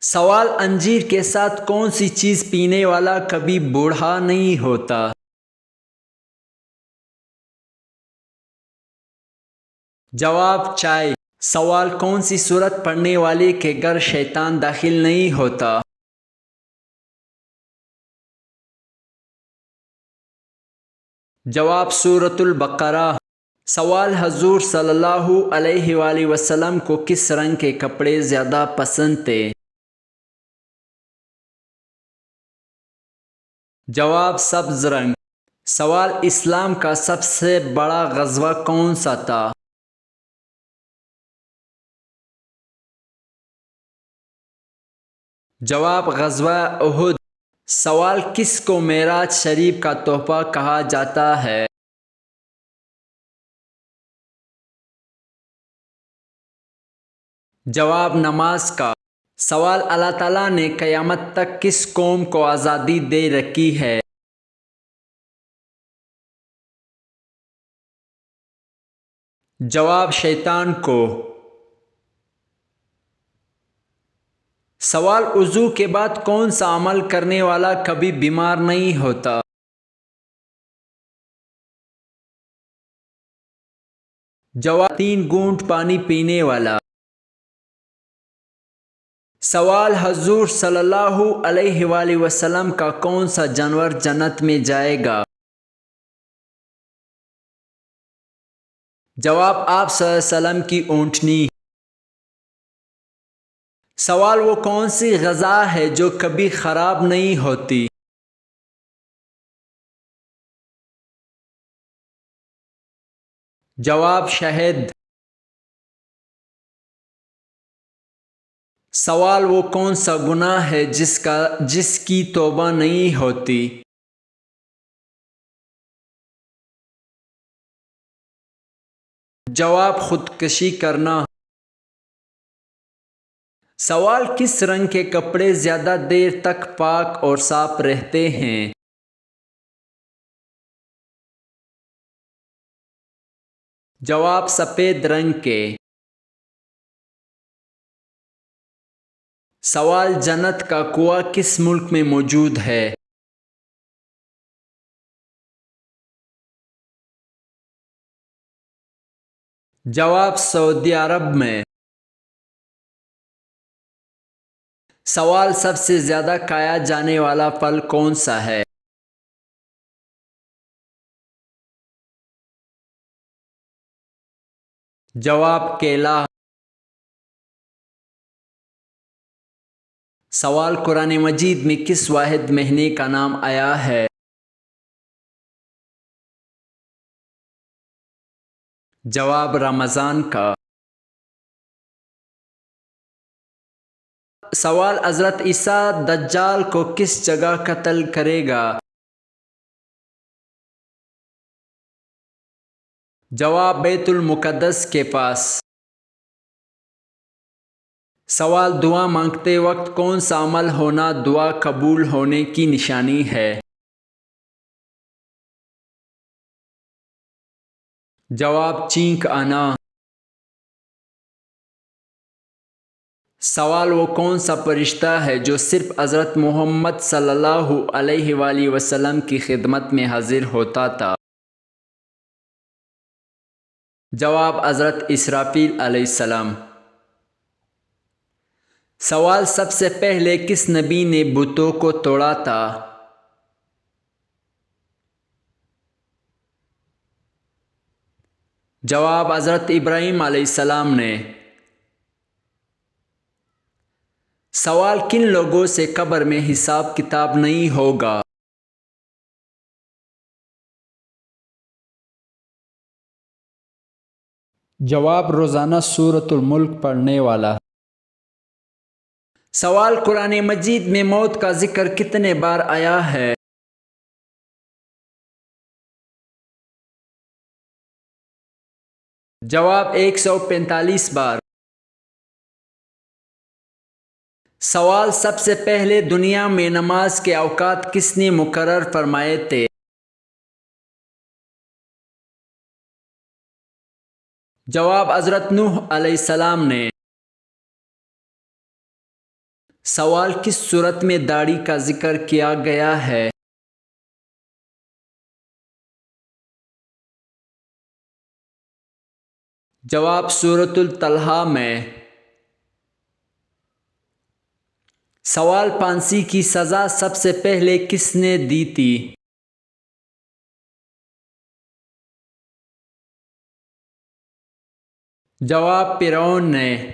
سوال انجیر کے ساتھ کون سی چیز پینے والا کبھی بوڑھا نہیں ہوتا؟ جواب چائے۔ سوال کون سی سورت پڑھنے والے کے گھر شیطان داخل نہیں ہوتا؟ جواب سورۃ البقرہ۔ سوال حضور صلی اللہ علیہ وآلہ وسلم کو کس رنگ کے کپڑے زیادہ پسند تھے؟ جواب سبز رنگ۔ سوال اسلام کا سب سے بڑا غزوہ کون سا تھا؟ جواب غزوہ احد۔ سوال کس کو معراج شریف کا تحفہ کہا جاتا ہے؟ جواب نماز کا۔ سوال اللہ تعالیٰ نے قیامت تک کس قوم کو آزادی دے رکھی ہے؟ جواب شیطان کو۔ سوال وضو کے بعد کون سا عمل کرنے والا کبھی بیمار نہیں ہوتا؟ جواب 3 گھونٹ پانی پینے والا۔ سوال حضور صلی اللہ علیہ وآلہ وسلم کا کون سا جانور جنت میں جائے گا؟ جواب آپ صلی اللہ علیہ وسلم کی اونٹنی۔ سوال وہ کون سی غذا ہے جو کبھی خراب نہیں ہوتی؟ جواب شہد۔ سوال وہ کون سا گناہ ہے جس کی توبہ نہیں ہوتی؟ جواب خودکشی کرنا۔ سوال کس رنگ کے کپڑے زیادہ دیر تک پاک اور صاف رہتے ہیں؟ جواب سفید رنگ کے۔ سوال جنت کا کنواں کس ملک میں موجود ہے؟ جواب سعودی عرب میں۔ سوال سب سے زیادہ کھایا جانے والا پھل کون سا ہے؟ جواب کیلا۔ سوال قرآن مجید میں کس واحد مہینے کا نام آیا ہے؟ جواب رمضان کا۔ سوال حضرت عیسیٰ دجال کو کس جگہ قتل کرے گا؟ جواب بیت المقدس کے پاس۔ سوال دعا مانگتے وقت کون سا عمل ہونا دعا قبول ہونے کی نشانی ہے؟ جواب چینک آنا۔ سوال وہ کون سا فرشتہ ہے جو صرف حضرت محمد صلی اللہ علیہ وآلہ وسلم کی خدمت میں حاضر ہوتا تھا؟ جواب حضرت اسرافیل علیہ السلام۔ سوال سب سے پہلے کس نبی نے بتوں کو توڑا تھا؟ جواب حضرت ابراہیم علیہ السلام نے۔ سوال کن لوگوں سے قبر میں حساب کتاب نہیں ہوگا؟ جواب روزانہ سورۃ الملک پڑھنے والا۔ سوال قرآن مجید میں موت کا ذکر کتنے بار آیا ہے؟ جواب 145 بار۔ سوال سب سے پہلے دنیا میں نماز کے اوقات کس نے مقرر فرمائے تھے؟ جواب حضرت نوح علیہ السلام نے۔ سوال کس صورت میں داڑھی کا ذکر کیا گیا ہے؟ جواب سورۃ الطلحہ میں۔ سوال پھانسی کی سزا سب سے پہلے کس نے دی تھی؟ جواب فرعون نے۔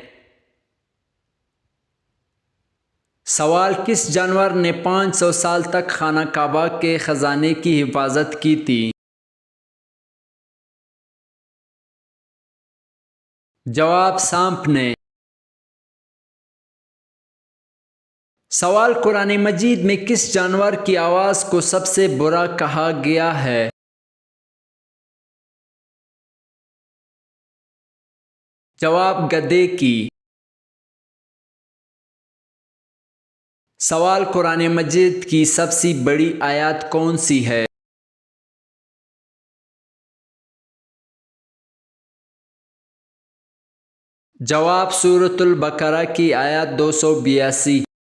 سوال کس جانور نے 500 سال تک خانہ کعبہ کے خزانے کی حفاظت کی تھی؟ جواب سانپ نے۔ سوال قرآن مجید میں کس جانور کی آواز کو سب سے برا کہا گیا ہے؟ جواب گدھے کی۔ سوال قرآن مجید کی سب سے بڑی آیت کون سی ہے؟ جواب سورۃ البقرہ کی آیت 282۔